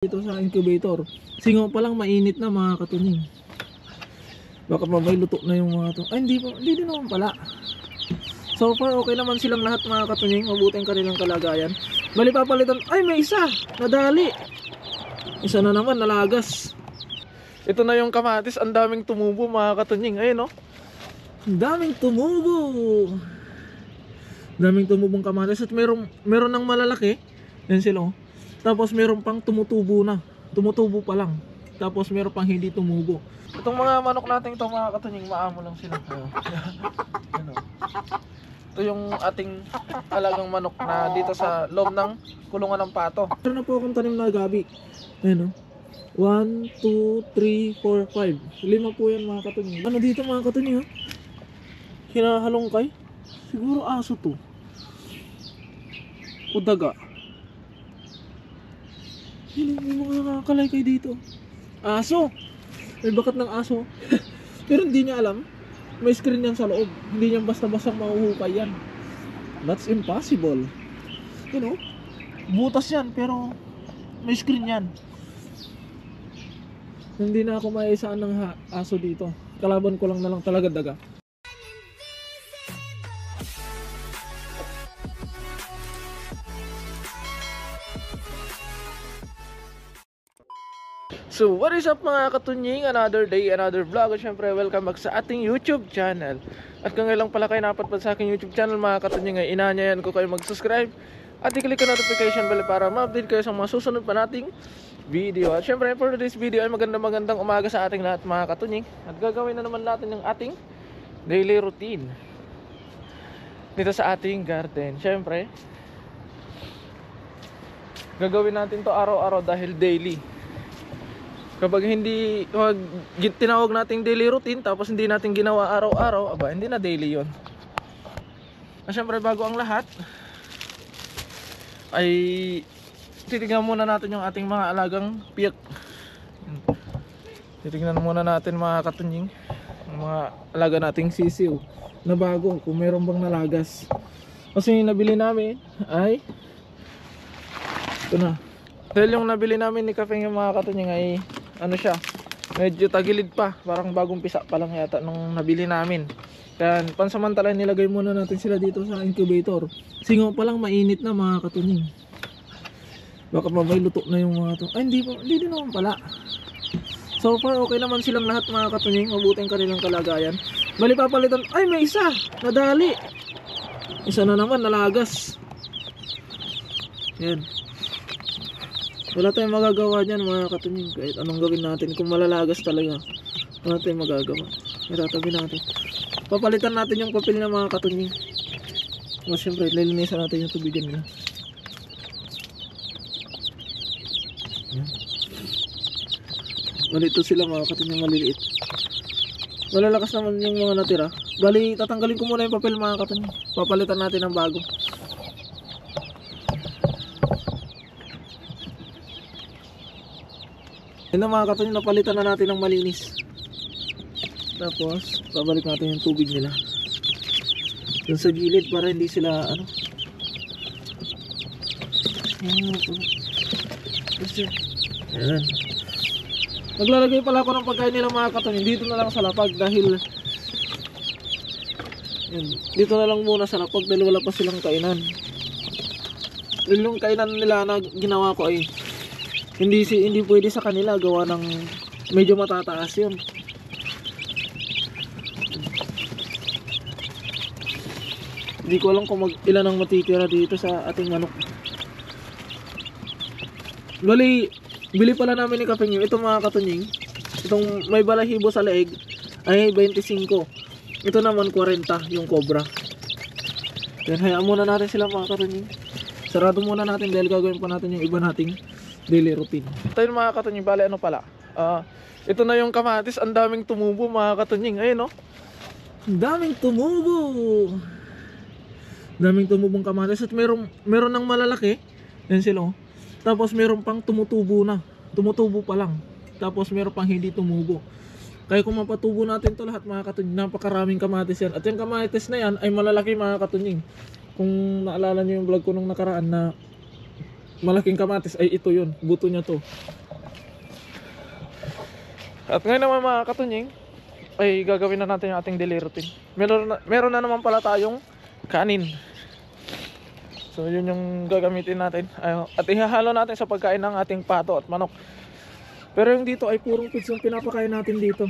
Dito sa incubator. Singaw pa lang mainit na mga katunying. Baka mamay luto na yung mga to. Ay hindi din naman pala. So far okay naman silang lahat mga katunying. Mabuti ang kanilang kalagayan. Bali papalitan. Ay may isa! Nadali! Isa na naman nalagas. Ito na yung kamatis. Ang daming tumubo mga katunying. Ayun no. Ang daming tumubo. Daming tumubong kamatis. At meron ng malalaki. Yan sila oh. Tapos meron pang tumutubo na. Tumutubo pa lang. Tapos meron pang hindi tumubo. Itong mga manok natin ito mga katunying, maamo lang sila. Ano? Ito yung ating alagang manok na dito sa loob ng kulungan ng pato. Meron na po akong tanim na gabi. Ayan o. 1, 2, 3, 4, 5. 5 po yan mga katunying. Ano dito mga katunying ha? Hinahalongkay? Siguro aso to. O daga. May mga nakakalaykay dito. Aso! May bakat ng aso. Pero hindi niya alam. May screen yan sa loob. Hindi niya basta-basta mahuhukay yan. That's impossible. You know? Butas yan pero may screen yan. Hindi na ako maisaan ng aso dito. Kalaban ko lang na lang talaga daga. So what is up mga katunying, another day, another vlog. At syempre welcome back sa ating YouTube channel. At kung ngayon lang pala kayo napadpad sa aking YouTube channel mga katunying, ay inanyayan ko kayo mag-subscribe at i-click ang notification bell para ma-update kayo sa mga susunod pa nating video. At syempre for today's video ay magandang umaga sa ating lahat mga katunying. At gagawin na naman natin yung ating daily routine dito sa ating garden. Syempre gagawin natin to araw-araw dahil daily. Kapag hindi tinawag nating daily routine tapos hindi natin ginawa araw-araw, aba hindi na daily yon. At syempre bago ang lahat ay titignan muna natin yung ating mga alagang piyak. Titignan muna natin mga katunying ang mga alaga nating sisiw na bago, kung meron bang nalagas. Kasi yung nabili namin ay ito na. Dahil yung nabili namin ni Kapeng yung mga katunying ay ano siya, medyo tagilid pa, parang bagong pisa pa lang yata nung nabili namin. Kaya pansamantala nilagay muna natin sila dito sa incubator. Singaw pa lang mainit na mga katunying. Baka mamay luto na yung mga to. Ay hindi din naman pala. So far okay naman silang lahat mga katunying. Mabuti ang kanilang kalagayan. Bali papalitan. Ay may isa! Nadali! Isa na naman nalagas. Yan. Wala tayong magagawa dyan mga katunying. Kahit anong gawin natin, kung malalagas talaga, wala tayong magagawa. Itatabi natin. Papalitan natin yung papel ng mga katunying. O syempre, lilinisan natin yung tubigan nila. Malito sila mga katunying, maliliit. Malalakas naman yung mga natira. Bali, tatanggalin ko muna yung papel mga katunying. Papalitan natin ng bago. Yan na mga katunying, napalitan na natin ng malinis. Tapos babalik natin yung tubig nila dun sa gilid para hindi sila ano. Yan. Naglalagay pala ako ng pagkain nila mga katunying dito na lang sa lapag dahil yan, dito na lang muna sa lapag dahil wala pa silang kainan. Yung kainan nila na ginawa ko ay hindi pwede sa kanila gawa ng medyo matataas yun. Hindi ko alam kung ilan ang matitira dito sa ating manok. Bali, bili pala namin ni Kapeng ito mga katunying. Itong may balahibo sa leeg ay 25. Ito naman 40 yung cobra. Yan, hayaan muna natin sila mga katunying. Sarado muna natin dahil gagawin pa natin yung iba nating daily routine. Ito yung mga katunying, bali ano pala. Ito na yung kamatis, ang daming tumubo mga katunying. Ayun no. Ang daming tumubo. Daming tumubong kamatis at meron ng malalaki. Yan sila oh. Tapos meron pang tumutubo na. Tumutubo pa lang. Tapos meron pang hindi tumubo. Kaya kung mapatubo natin to lahat mga katunying, napakaraming kamatis yan. At yung kamatis na yan ay malalaki mga katunying. Kung naalala nyo yung vlog ko nung nakaraan na malaking kamatis ay ito yun, buto niya to. At ngayon naman mga katunying, ay gagawin na natin yung ating daily routine. Meron na naman pala tayong kanin. So yun yung gagamitin natin. At ihahalo natin sa pagkain ng ating pato at manok. Pero yung dito ay purong feeds yung pinapakain natin dito.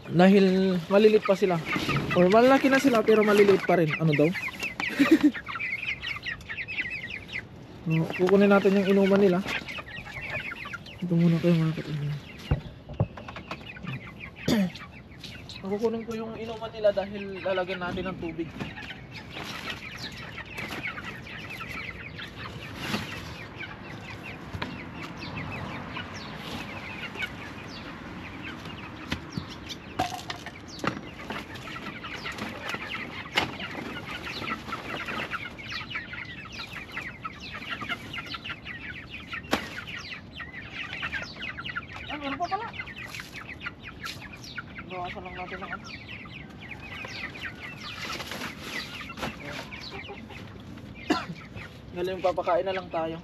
Dahil maliliit pa sila. Or malaki na sila pero maliliit pa rin. Ano daw? Kukunin natin yung inuman nila. Ito muna kayo mga katunying. Kukunin ko yung inuman nila dahil lalagyan natin ng tubig. Meron pa pala. Bawasan lang natin ang ano. Ngayon papakain na lang tayo.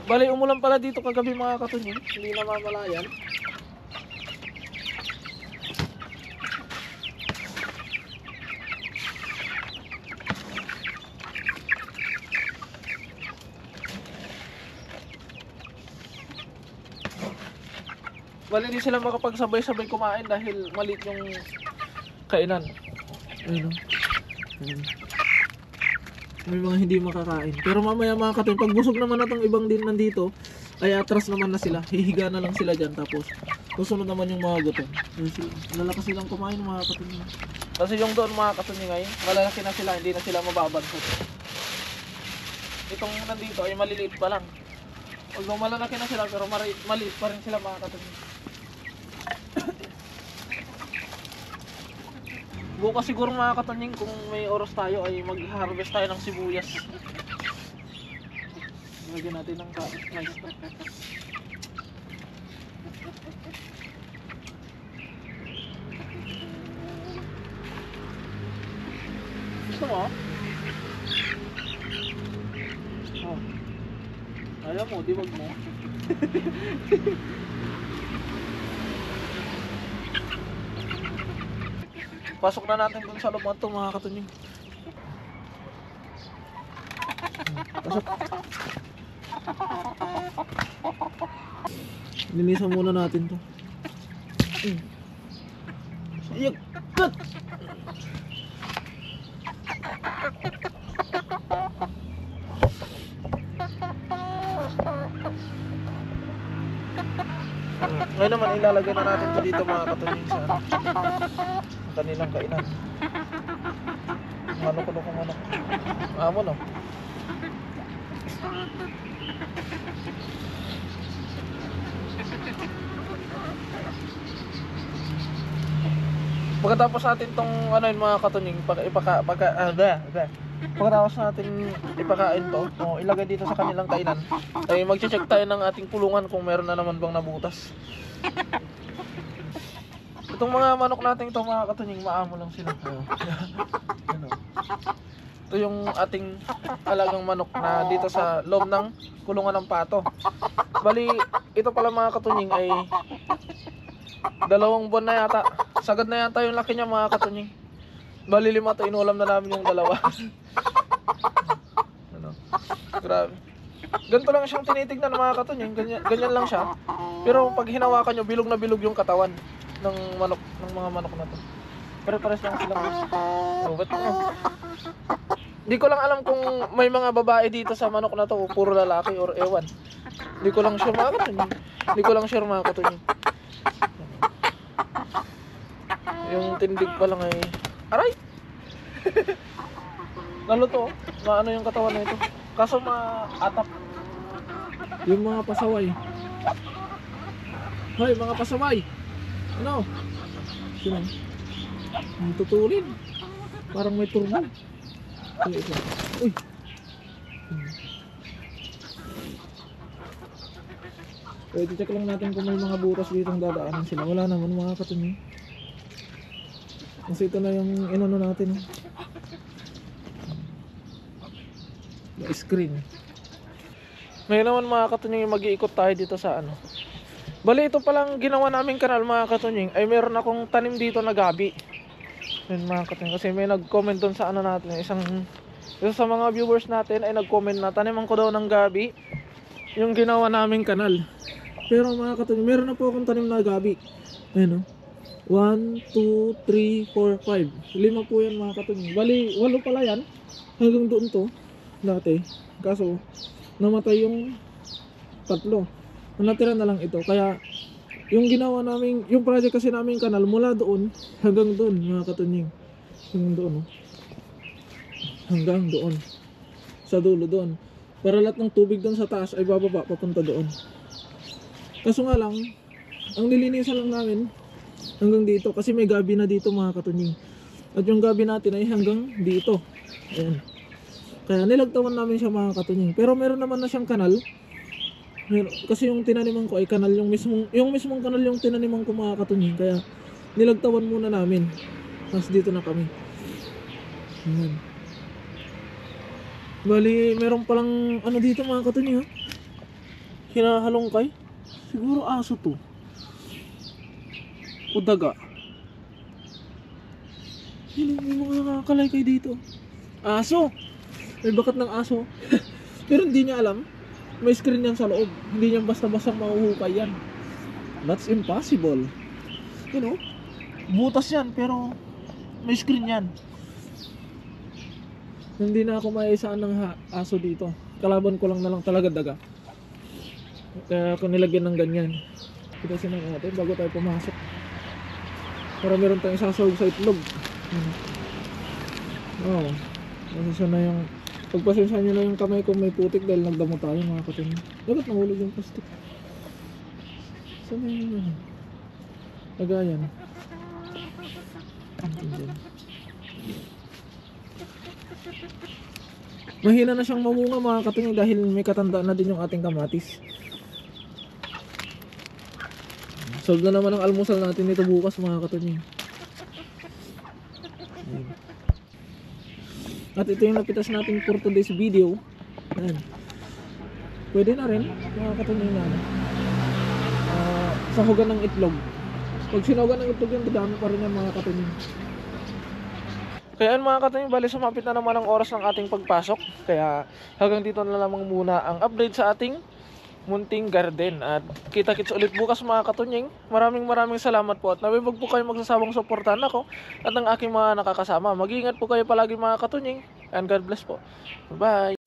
Bali umulan pala dito kagabi mga katunying. Hindi na mamalayan. Bali hindi sila makapagsabay-sabay kumain dahil maliit yung kainan. Ayun, may mga hindi makakain. Pero mamaya mga katunying, pag busog naman na tong ibang din nandito, ay atras naman na sila. Hihiga na lang sila dyan. Tapos susunod naman yung mga gutom. Lalakas silang kumain mga katunying. Kasi yung doon mga katunying ay malalaki na sila, hindi na sila mababansot. Itong nandito ay maliliit pa lang. Although malalaki na sila pero maliit pa rin sila mga katunying. Bukas siguro mga katunying, kung may oras tayo ay mag-harvest tayo ng sibuyas. Lagyan natin ng mais. Gusto mo? Oh. Ayaw mo, di wag mo. Pasok na natin dun sa loob ito mga katunying. Pasok. Linisan muna natin to. Sayag! Cut! Ngayon naman ilalagay na natin ito dito mga katunying sa kanilang kainan. Manok-manok. Amo no. Pagkatapos natin tong ano yun mga katunying, pagkatapos natin ipakain to, ilagay dito sa kanilang kainan, ay magche-check tayo ng ating kulungan kung meron na naman bang nabutas. Itong mga manok natin ito mga katunying, maamo lang sila. Ano? Ito yung ating alagang manok na dito sa loob ng kulungan ng pato. Bali, ito pala mga katunying ay 2 buwan na yata. Sagad na yata yung laki niya mga katunying. Bali 5 to, inulam na namin yung 2. Ano? Grabe. Ganito lang siyang tinitignan mga katunying, ganyan lang siya. Pero pag hinawakan nyo, bilog na bilog yung katawan ng manok, ng mga manok na to. Pare-pares lang sila. Oh, ba't ano? Hindi ko lang alam kung may mga babae dito sa manok na to o puro lalaki or ewan. Hindi ko lang sure mga katunying. Yung tindig pa lang ay aray! Naluto, maano yung katawan na ito. Kaso maatap. Yung mga pasaway. Hoy, mga pasaway. Ano? Sino? Ang tutulin. Parang may turbo. Uy. So i-check lang natin kung may mga butas dito ang dadaanan sila. Wala naman mga katunying. Kasi ito na yung inano natin. Yung screen. Ngayon naman mga katunying, mag-iikot tayo dito sa ano. Bali ito palang ginawa naming kanal mga katunying, ay meron akong tanim dito na gabi. Yun mga katunying, kasi may nag-comment doon sa ano natin, isa sa mga viewers natin ay nag-comment na taniman ko daw ng gabi yung ginawa naming kanal. Pero mga katunying, meron na po akong tanim na gabi. Ayun o. 1, 2, 3, 4, 5. 5 po yan mga katunying. Bali, 8 pala yan. Hanggang doon to. Dati. Kaso, namatay yung 3. Natira na lang ito. Kaya, yung ginawa namin, yung project kasi namin kanal, mula doon, hanggang doon mga katunying. Hanggang doon o. Hanggang doon. Sa dulo doon. Para lahat ng tubig doon sa taas ay bababa, papunta doon. Kaso nga lang, ang nilinisan lang namin, hanggang dito kasi may gabi na dito mga katunying. At yung gabi natin ay hanggang dito. Ayan. Kaya nilagtawan namin siya mga katunying. Pero meron naman na siyang kanal. Kasi yung tinaniman ko ay kanal, yung mismong kanal yung tinaniman ko mga katunying. Kaya nilagtawan muna namin. Tapos dito na kami. Ayan. Bali meron palang ano dito mga katunying ha. Hinahalongkay. Siguro aso to. O daga. May mga nakakalaykay dito. Aso! May bakat ng aso. Pero hindi niya alam. May screen yan sa loob. Hindi niya basta-basta mahuhukay yan. That's impossible. You know? Butas yan pero may screen yan. Hindi na ako maiisaan ng aso dito. Kalaban ko lang na lang talaga daga. Kaya ako nilagyan ng ganyan. Pitasin lang natin bago tayo pumasok. Para meron tayong sasawag sa itlog. Oo. Pasensya na yung pagpasensya nyo na yung kamay ko may putik dahil nagdamo tayo mga katunying. Dapat nahulog yung plastic. Saan yung ano? Lagayan. Mahina na siyang mamunga mga katunying dahil may katandaan na din yung ating kamatis. Solve na naman ang almusal natin nito bukas mga katunying. At ito yung napitas natin for today's video. Ayan. Pwede na rin mga katunying na sahugan ng itlog. Pag sinugan ng itlog yan, dadami pa rin yan mga katunying. Kaya mga katunying, bali sumapit na naman ang oras ng ating pagpasok. Kaya hanggang dito na lamang muna ang update sa ating munting garden. At kita-kits ulit bukas mga katunying. Maraming salamat po. At nawibag po kayo magsasabang suportahan ako at ang aking mga nakakasama. Mag-iingat po kayo palagi mga katunying. And God bless po. Bye!